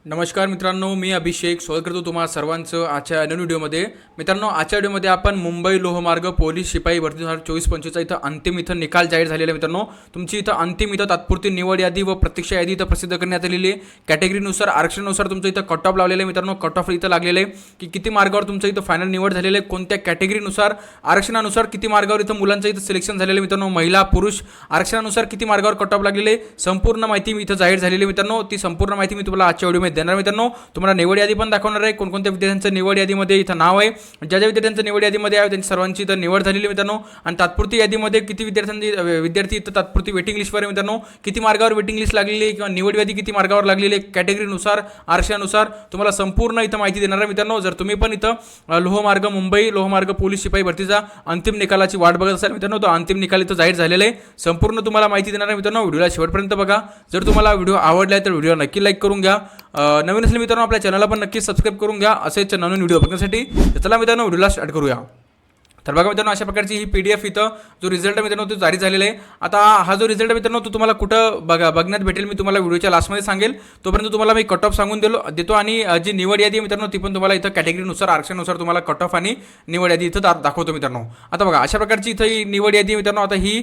नमस्कार मित्रांनो, मी अभिषेक स्वागत करतो तुम्हा सर्वांचं आजच्या नवीन व्हिडिओमध्ये. मित्रांनो, आजच्या व्हिडिओमध्ये आपण मुंबई लोहमार्ग पोलीस शिपाई भरती 2024-25चा इथं अंतिम निकाल जाहीर झालेला आहे. मित्रांनो, तुमची इथं अंतिम तात्पुरती निवड यादी व प्रतीक्षा यादी इथं प्रसिद्ध करण्यात आलेली आहे. कॅटेगरीनुसार आरक्षणानुसार तुमचं इथं कट ऑफ लावलेलं आहे. मित्रांनो, कट ऑफ इथं लागलेलं आहे की किती मार्गावर तुमचं इथं फायनल निवड झालेलं आहे, कोणत्या कॅटेगरीनुसार आरक्षणानुसार किती मार्गावर इथं मुलांचं इथं सिलेक्शन झालेलं आहे. मित्रांनो, महिला पुरुष आरक्षणानुसार किती मार्गावर कट ऑफ लागलेले आहे, संपूर्ण माहिती इथं जाहीर झालेली आहे. मित्रांनो, ती संपूर्ण माहिती मी तुम्हाला आजच्या व्हिडिओमध्ये देणार. मित्रांनो, तुम्हाला निवड यादी पण दाखवणार आहे, कोणकोणत्या विद्यार्थ्यांचं निवड यादीमध्ये इथं नाव आहे, ज्या विद्यार्थ्यांचं निवड यादीमध्ये आहे त्यांची सर्वांची इथं निवड झालेली मित्रांनो. आणि तात्पुरती यादीमध्ये किती विद्यार्थी इथं तात्पुरती वेटिंग लिस्टवर आहे मित्रांनो, किती मार्गावर वेटिंग लिस्ट लागलेली आहे किंवा निवड यादी किती मार्गावर लागलेली आहे, कॅटेगरीनुसार आरक्षणानुसार तुम्हाला संपूर्ण इथं माहिती देणार आहे मित्रांनो. जर तुम्ही पण इथं लोहमार्ग मुंबई लोहमार्ग पोलीस शिपाई भरतीचा अंतिम निकालाची वाट बघत असाल मित्रांनो, तो अंतिम निकाल इथं जाहीर झालेला आहे. संपूर्ण तुम्हाला माहिती देणार आहे मित्रांनो. व्हिडिओला शेवटपर्यंत बघा. जर तुम्हाला व्हिडिओ आवडला तर व्हिडिओ नक्की लाईक करून घ्या. नवीन असले मित्रांनो आपल्या चॅनलला पण नक्की सबस्क्राईब करून घ्या असेच नवीन व्हिडिओ बघण्यासाठी. चला मित्रांनो, व्हिडिओला स्टार्ट करूया. तर बघा मित्रांनो, अशा प्रकारची ही PDF इथं जो रिझल्ट आहे मित्रांनो तो जारी झालेला आहे. आता हा जो रिझल्ट आहे मित्रांनो तो तुम्हाला कुठं बघण्यात भेटेल मी तुम्हाला व्हिडिओच्या लास्टमध्ये सांगेल. तोपर्यंत तुम्हाला मी कट ऑफ सांगून देतो आणि जी निवड यादी आहे मित्रांनो ती पण तुम्हाला इथं कॅटेगरीनुसार आरक्षणानुसार तुम्हाला कट ऑफ आणि निवड यादी इथं दाखवतो मित्रांनो. आता बघा, अशा प्रकारची इथं ही निवड यादी मित्रांनो. आता ही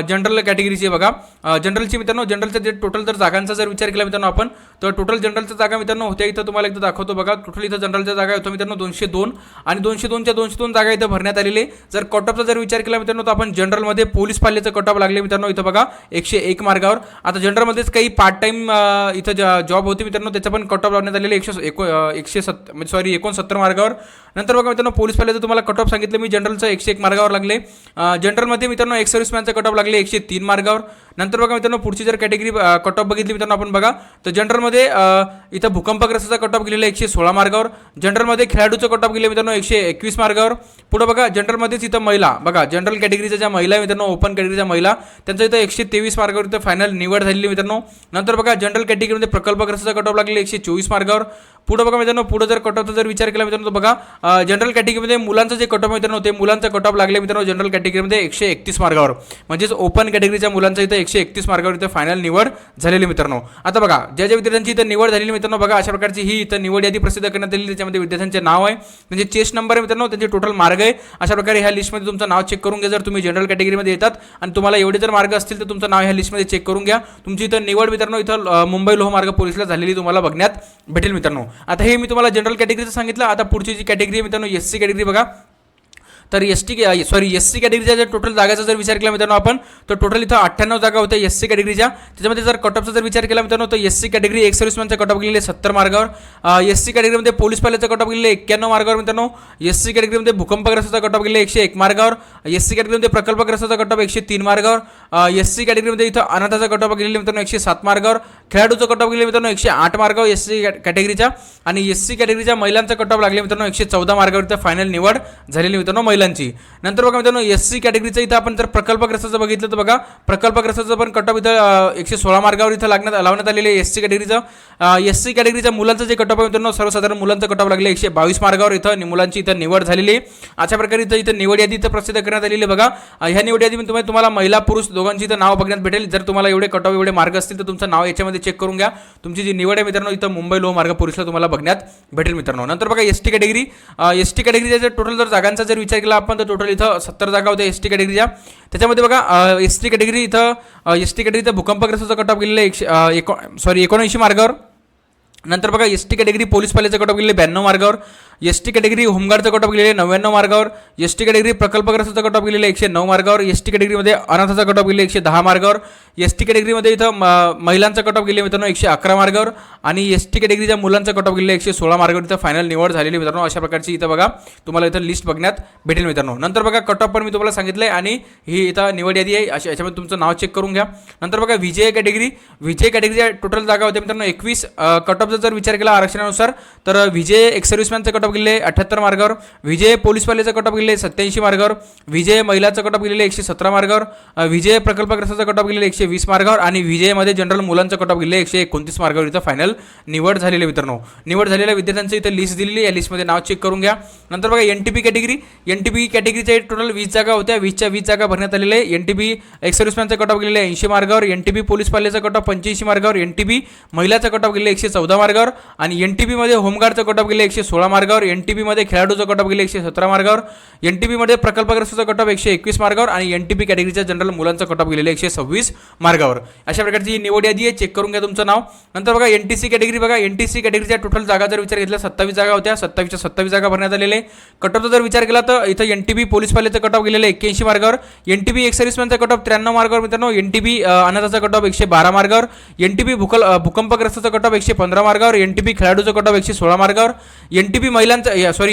जनरल कॅटेगरीची आहे बघा. जनरलची मित्रांनो, जनरलच्या जे टोटल जर जागांचा जर विचार केला मित्रांनो आपण, तर टोटल जनरलच्या जागा मित्रांनो होत्या इथं तुम्हाला इथं दाखवतो बघा. टोटल इथं जनरलच्या जागा होत्या मित्रांनो 202 आणि 202च्या 202 जागा इथं भरण्यात आलेली. जर कट ऑफ जर विचार केला मित्रांनो तर आपण जनरलमध्ये पोलीस पाल्याचं कट ऑफ लागले मित्रांनो इथं बघा 101 मार्गावर. आता जनरलमध्येच काही पार्ट टाइम इथं जॉब होते मित्रांनो, त्याचं पण कट ऑफ लावण्यात आलेले 69 मार्गावर. नंतर बघा मित्रांनो, पोलीस पाल्याचं तुम्हाला कट ऑफ सांगितलं मी जनरलचं 101 मार्गावर लागले. जनरलमध्ये मित्रांनो एक्स सर्व्हिसमॅनचं कट ऑफ लागले 103 मार्गावर. नंतर बघा मित्रांनो, पुढची जर कॅटेगरी कट ऑफ बघितली मित्रांनो आपण बघा, तर जनरलमध्ये इथं भूकंपग्रस्ताचा कट ऑफ गेलेला 116 मार्गावर. जनरलमध्ये खेळाडूचं कट ऑफ गेले मित्रांनो 121 मार्गावर. पुढे बघा, जनरलमध्येच इथं महिला बघा, जनरल कॅटेगरीच्या ज्या महिला आहे मित्रांनो, ओपन कॅटेगरीच्या महिला, त्यांचं इथं 123 मार्गावर इथं फायनल निवड झालेली मित्रांनो. नंतर बघा, जनरल कॅटेगरीमध्ये प्रकल्पग्रस्ताचा कट ऑफ लागले 124 मार्गावर. पुढे बघा मित्रांनो, पुढे जर कट ऑफचा जर विचार केला मित्रांनो तर बघा, जनरल कॅटेगरीमध्ये मुलांचं जे कट ऑफ मित्रांनो ते मुलांचं कट ऑफ लागले मित्रांनो जनरल कॅटेगरीमध्ये 131 मार्गावर. म्हणजेच ओपन कॅटेगरीच्या मुलांचं इथं 131 मार्गावर इथं फायनल निवड झालेली मित्रांनो. आता बघा, ज्या विद्यार्थ्यांची इथं निवड झालेली मित्रांनो बघा, अशा प्रकारची ही इथं निवड यादी प्रसिद्ध करण्यात आलेली. त्याच्यामध्ये विद्यार्थ्यांचे नाव आहे, म्हणजे चेस्ट नंबर आहे मित्रांनो, त्यांचे टोटल मार्ग आहे. अशा प्रकारे ह्या लिस्टमध्ये तुमचं नाव चेक करून घ्या. जर तुम्ही जनरल कॅटेगरीमध्ये येतात आणि तुम्हाला एवढे जर मार्ग असतील तर तुमचं नाव ह्या लिस्टमध्ये चेक करून घ्या. तुमची इथं निवड मित्रांनो इथं मुंबई लोहमार्ग पोलीसला झालेली तुम्हाला बघण्यात भेटेल मित्रांनो. आता हे मी तुम्हाला जनरल कॅटेगरीचं सांगितलं. आता पुढची जी कॅटेगरी आहे मित्रांनो SC कॅटेगरी बघा. तर SC कॅटेगरीच्या जर टोटल जागाचा जर विचार केला मित्रांनो आपण, तर टोटल इथं 98 जागा होत्या SC कॅटेगरीच्या. त्याच्यामध्ये जर कट ऑफचा जर विचार केला मित्रांनो तर SC कॅटेगरी एक्स सर्व्हिसमॅनचा कट ऑफ गेलेले 70 मार्गावर. SC कॅटेगरीमध्ये पोलीस पाल्याचा कट ऑफ गेलेले 91 मार्गावर मित्रांनो. SC कॅटेगरीमध्ये भूकंपग्रस्ताचा कट ऑफ गेले 101 मार्गावर. SC कॅटेगरीमध्ये प्रकल्पग्रस्ताचा कट ऑफ 103 मार्गावर. SC कॅटेगरीमध्ये इथं अनाथाचा कट ऑफ गेलेले मित्रांनो 107 मार्गावर. खेळाडूचा कट ऑफ गेले मित्रांनो 108 मार्गावर SC कॅटेगरीच्या. आणि SC कॅटेगरीच्या महिलांचा कट ऑफ लागले मित्रांनो 114 मार्गावर इथं फायनल निवड झालेली मित्रांनो महिलांची. नंतर बघा मित्रांनो, SC कॅटेगरीचं इथं आपण जर प्रकल्पग्रस्ताचं बघितलं तर बघा, प्रकल्पग्रस्ताचं पण कट ऑफ इथं 116 मार्गावर इथं लावण्यात आलेले SC कॅटेगरीचं. SC कॅटेगरीच्या मुलांचं जे कट ऑफ आहे मित्रांनो, सर्वसाधारण मुलांचं कट ऑफ लागले 122 मार्गावर इथं मुलांची इथं निवड झालेली. अशा प्रकारे इथं निवड यादी इथं प्रसिद्ध करण्यात आलेली बघा. ह्या निवड यादीमध्ये तुम्हाला महिला पुरुष दोघांची इथं नाव बघण्यात भेटेल. जर तुम्हाला एवढे कट ऑफ एवढे मार्ग असतील तर तुमचं नाव याच्यामध्ये चेक करून घ्या. तुमची जी निवड आहे मित्रांनो इथं मुंबई लोहमार्ग पोलीसला तुम्हाला बघण्यात भेटेल मित्रांनो. नंतर बघा ST कॅटेगरीच्या जर टोटल जर जागांचा जर विचार केला आपण तर टोटल इथं 70 जागा होत्या ST कॅटेगरीच्या. त्याच्यामध्ये बघा ST कॅटेगरी इथं भूकंपग्रस्ताचा कट ऑफ गेलेला 79 मार्गावर. नंतर बघा ST कॅटेगरी पोलीस पाल्याचा कट ऑफ गेलेले 92 मार्गावर. ST कॅटेगरी होमगार्डचा कट ऑफ गेलेले 99 मार्गावर. ST कॅटेगरी प्रकल्पग्रस्ताचा कट ऑफ गेलेले 109 मार्गावर. ST कॅटेगरीमध्ये अनाथाचा कट ऑफ गेले 110 मार्गावर. ST कॅटेगरीमध्ये इथं महिलांचा कट ऑफ गेले मित्रांनो 111 मार्गावर. आणि ST कॅटेगरीच्या मुलांचा कट ऑफ गेले 116 मार्गावर इथं फायनल निवड झालेली मित्रांनो. अशा प्रकारची इथं बघा तुम्हाला इथं लिस्ट बघण्यात भेटेल मित्रांनो. नंतर बघा, कट ऑफ पण मी तुम्हाला सांगितलं आहे आणि ही इथं निवड यादी आहे. याच्यामध्ये तुमचं नाव चेक करून घ्या. नंतर बघा, विजय कॅटेगरीच्या टोटल जागा होत्या मित्रांनो 21. कट ऑफचा जर विचार केला आरक्षणानुसार तर विजय एक्स सर्व्हिसमॅनचा कट ऑफ ऑफ गेलेले 78 मार्गावर, विजय पोलीस पाल्याचा कट ऑफ गेलेले 87 मार्गावर, विजय महिलाचा कट ऑफ गेलेले 117 मार्गावर, विजय प्रकल्पग्रस्ताचा कट ऑफ गेलेले 120 मार्गावर आणि विजयमध्ये जनरल मुलांचा कट ऑफ गेलेले 129 मार्गावर इथं फायनल निवड झालेले मित्रांनो. निवड झालेल्या विद्यार्थ्यांची इथं लिस्ट दिलेली, या लिस्टमध्ये नाव चेक करून घ्या. नंतर बघा NTP कॅटेगरीच्या टोटल 20 जागा होत्या, 20च्या 20 जागा भरण्यात आलेल्या आहे. NTP एक्स सर्व्हिसमॅनचा कट ऑफ गेलेले 80 मार्गावर, NTP पोलीस पाल्याचा कट ऑफ 85 मार्गावर, NTP महिलाचा कट ऑफ गेले 114 मार्गावर आणि NTP मध्ये होमगार्डचा कट ऑफ गेले 116 मार्गावर, NTP मध्ये खेळाडूचा कट ऑफ गेले 117 मार्गावर, NTP मध्ये प्रकल्पग्रस्ताचा कट ऑफ 121 मार्गावर आणि NTP कॅटेगरीच्या जनरल मुलांचा कट ऑफ गेलेले 126 मार्गावर. अशा प्रकारची निवड यादी आहे, चेक करून घ्या तुमचं नाव. नंतर बघा NTC कॅटेगरीच्या टोटल जागा जर विचार घेतला 27 जागा होत्या, 27 जागा भरण्यात आलेले. कट ऑफचा जर विचार केला तर इथं NTP पोलीस पाल्याचा कट ऑफ गेलेले 81 मार्गावर, NTP एक्स सर्व्हिसमॅनचा कट ऑफ 93 मार्गावर मित्रांनो, NTP अनाथाचा कट ऑफ 112 मार्गावर, NTP भूकंपग्रस्ताचा कट ऑफ 115 मार्गावर, NTP खेळाडूचा कट ऑफ 116 मार्गावर, NTP महिलांचा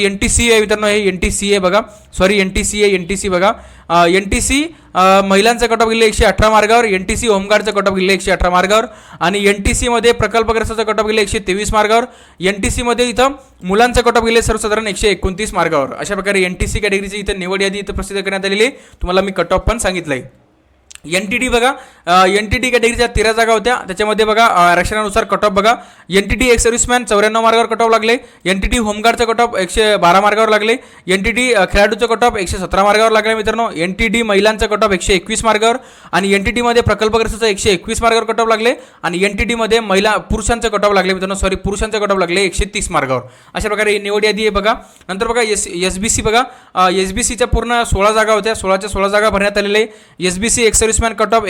NTC आहे मित्रांनो, हे NTC आहे बघा, NTC बघा, NTC महिलांचा कट ऑफ गेले 118 मार्गावर, NTC होमगार्डचा कट ऑफ गेले 118 मार्गावर आणि NTC मध्ये प्रकल्पग्रस्ताचा कट ऑफ गेले 123 मार्गावर, NTC मध्ये इथं मुलांचा कट ऑफ गेले सर्वसाधारण 129 मार्गावर. अशा प्रकारे NTC कॅटेगरीची इथं निवड यादी इथं प्रसिद्ध करण्यात आलेली आहे. तुम्हाला मी कट ऑफ पण सांगितलंय. NTT बघा, NTT कॅटेगरीच्या 13 जागा होत्या, त्याच्यामध्ये बघा आरक्षणानुसार कट ऑफ बघा, NTT एक्स सर्व्हिसमॅन 94 मार्गावर कट ऑफ लागले, NTT होमगार्डचा कट ऑफ 112 मार्गावर लागले, NTT खेळाडूचा कट ऑफ 117 मार्गावर लागले मित्रांनो, NTT महिलांचा कट ऑफ 121 मार्गावर आणि NTT मध्ये प्रकल्पग्रस्ताचा 121 मार्गावर कट ऑफ लागले आणि NTT मध्ये पुरुषांचा कट ऑफ लागले मित्रांनो, पुरुषांचा कट ऑफ लागले 130 मार्गावर. अशा प्रकारे ही निवड यादी आहे बघा. नंतर बघा SBC बघा, SBCच्या पूर्ण 16 जागा होत्या, 16च्या 16 जागा भरण्यात आलेले. SBC ex serviceman cut off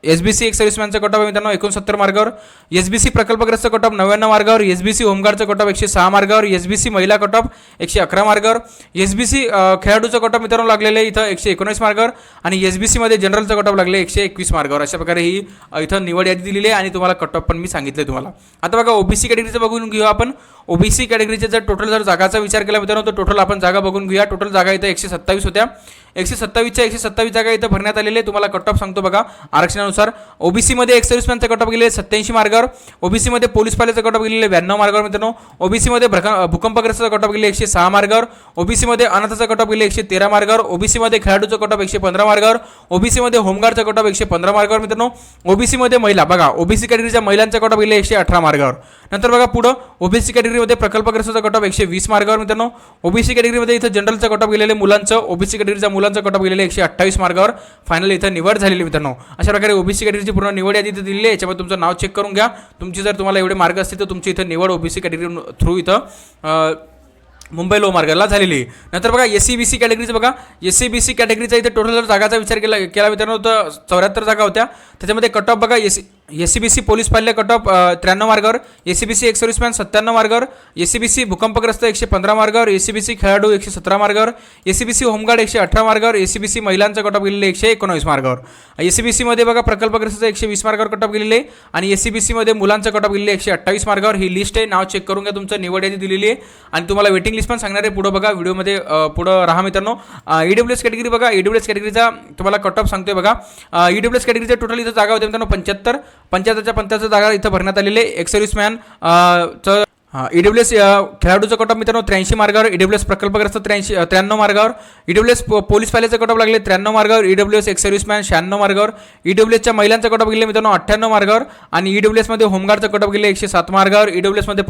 SBC ex सर्व्हिसमॅनचा कट ऑफ मित्रांनो 69 मार्गावर, SBC प्रकल्पग्रस्त कट ऑफ 99 मार्गावर, SBC होमगार्डचा कट ऑफ 106 मार्गावर, SBC महिला कट ऑफ 111 मार्गावर, SBC खेळाडूचा कट ऑफ मित्रांनो लागलेले इथं 119 मार्गावर आणि SBC मध्ये जनरलचा कट ऑफ लागले 121 मार्गावर. अशा प्रकारे ही इथं निवड यादी दिलेली आहे आणि तुम्हाला कट ऑफ पण मी सांगितले तुम्हाला. आता बघा OBC कॅटेगरीचं बघून घेऊ आपण. OBC कॅटेगरीचे जर टोटल जर जागाचा विचार केला मित्रांनो तर टोटल आपण जागा बघून घेऊया. टोटल जागा इथं 127 होत्या, 127च्या 127 जागा इथं भरण्यात आलेले. तुम्हाला कट ऑफ सांगतो बघा आरक्षणानुसार. OBC मध्ये एक्स सर्व्हिसमॅनचा कट ऑफ गेले 87 मार्गावर, OBC मध्ये पोलीस पाल्याचा कट ऑफ गेलेले 92 मार्गावर मित्रांनो, OBC मध्ये भूकंपग्रस्ताचा कट ऑफ गेले 106 मार्गावर, OBC मध्ये अनाथाचा कट ऑफ गेले 113 मार्गावर, OBC मध्ये खेळाडूचा कट ऑफ 115 मार्गावर, OBC मध्ये होमगार्डचा कट ऑफ 115 मार्गावर मित्रांनो, OBC मध्ये महिला बघा, OBC कॅटेगरीच्या महिलांचा कट ऑफ गेले 118 मार्गावर. नंतर बघा पुढं OBC कॅटेगरीमध्ये प्रकल्पग्रस्ताचा कट ऑफ 120 मार्गावर मित्रांनो, OBC कॅटेगरीमध्ये इथं जनरलचा कट ऑफ गेलेले मुलांचं, OBC कॅटेगरीच्या मुलांचा कट ऑफ गेलेले 128 मार्गावर फायनल इथं निवड झालेली मित्रांनो. अशा प्रकारे OBC कॅटेगरीची पूर्ण निवड यादी इथं दिलेली आहे. याच्यामध्ये तुमचं नाव चेक करून घ्या. तुमची जर तुम्हाला एवढे मार्ग असतील तर तुमची इथं निवड OBC कॅटेगरी थ्रू इथं मुंबई लोहमार्गाला झालेली आहे. नंतर बघा SCBC कॅटेगरीचं बघा, SCBC कॅटेगरीचा इथे टोटल जर जागाचा विचार केला मित्रांनो तर 74 जागा होत्या. त्याच्यामध्ये कट ऑफ बघा SCBC पोलीस पाल्य कट ऑफ 93 मार्गावर, SCBC एक्स सर्व्हिसमॅन 97 मार्गावर, SCBC भूकंपग्रस्त 115 मार्गावर, SCBC खेळाडू 117 मार्गावर, SCBC होमगार्ड 118 मार्गावर, SCBC महिलांचा कट ऑफ गेलेले 119 मार्गावर, SCBC मध्ये बघा प्रकल्पग्रस्त 120 मार्गावर कट ऑफ गेलेले आणि SCBC मध्ये मुलांचा कट ऑफ गेलेले 128 मार्गावर. ही लिस्ट आहे, नाव चेक करून घ्या. तुमचं निवड यादी दिलेली आहे आणि तुम्हाला वेटिंग लिस्ट पण सांगणार आहे पुढं बघा व्हिडिओमध्ये. पुढं राहा मित्रांनो. EWS कॅटेगरी बघा, EWS कॅटेगरीचा तुम्हाला कट ऑफ सांगतोय बघा. EWS कॅटेगरीच्या टोटल इथं जागा होत्या मित्रांनो 75च्या जागा इथं भरण्यात आलेले. एक्स सर्व्हिसमॅन EWS खेळाडूचा कट ऑफ मित्रांनो 83 मार्गावर, EWS प्रकल्पग्रस्त 93 मार्गावर, EWS पोलीस पाल्याचा कट ऑफ लागले 93 मार्गावर, EWS एक्स सर्व्हिसमॅन 96 मार्गावर, EWSच्या महिलांचा कट ऑफ गेले मित्रांनो 98 मार्गावर आणि EWS मध्ये होमगार्डचा कट ऑफ गेले 107 मार्गावर, EWS मध्ये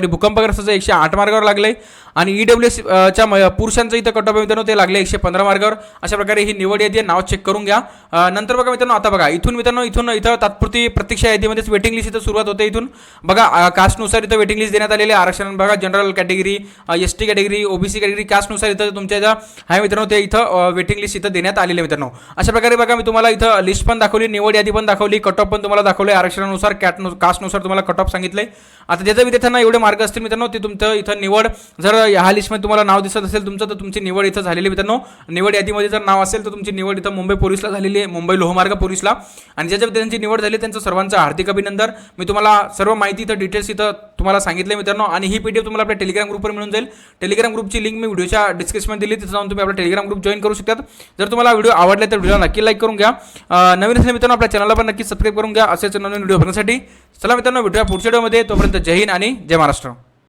भूकंपग्रस्ताचं 108 मार्गावर लागले आणि EWS च्या पुरुषांचं इथं कट ऑफ मित्रांनो ते लागले 115 मार्गावर. अशा प्रकारे ही निवड यादी नाव चेक करून घ्या. नंतर बघा मित्रांनो, आता बघा इथून मित्रांनो इथं तात्पुरती प्रतीक्षा यादीमध्येच वेटिंग लिस्ट इथं सुरुवात होते. इथून बघा कास्टनुसार इथं वेटिंग लिस्ट देण्यात आलेले. आरक्षण बघा general category, ST category, OBC category, कास्टनुसार इथं तुमच्या इथं आहे मित्रांनो ते इथं वेटिंग लिस्ट इथं देण्यात आलेले मित्रांनो. अशा प्रकारे बघा मी तुम्हाला इथं लिस्ट पण दाखवली, निवड यादी पण दाखवली, कट ऑफ पण तुम्हाला दाखवले, आरक्षणानुसार कास्टनुसार तुम्हाला कट ऑफ सांगितले. आता ज्याच्या विद्यार्थ्यांना एवढे मार्क असतील मित्रांनो ते तुमचं इथं निवड जर ह्या लिस्टमध्ये तुम्हाला नाव दिसत असेल तुमचं तर तुमची निवड इथं झालेली मित्रांनो. निवड यादीमध्ये जर नाव असेल तर तुमची निवड इथं मुंबई पोलीसला झालेली आहे, मुंबई लोहमार्ग पोलीसला. आणि ज्याच्या विद्यार्थ्यांची निवड झाली त्यांचं सर्वांचं हार्दिक अभिनंदन. मी तुम्हाला सर्व माहिती इथं डिटेल्स इथं तुम्हाला सांगितले मित्रांनो. आणि ही PDF तुम्हाला आपल्या टेलिग्राम ग्रुपवर मिळून जाईल. टेलिग्राम ग्रुपची लिंक मी व्हिडिओच्या डिस्क्रिप्शनमध्ये दिली, तिथं जाऊन तुम्ही आपला टेलिग्राम ग्रुप जॉईन करू शकतात. जर तुम्हाला व्हिडिओ आवडला तर व्हिडिओला नक्की लाईक करून घ्या. नवीन असलेल्या मित्रांनो आपल्या चॅनलला पण नक्की सबस्क्राईब करून घ्या असेच नवीन व्हिडिओ बघण्यासाठी. चला मित्रांनो, भेटूया पुढच्या व्हिडिओमध्ये. तोपर्यंत जय हिंद आणि जय महाराष्ट्र.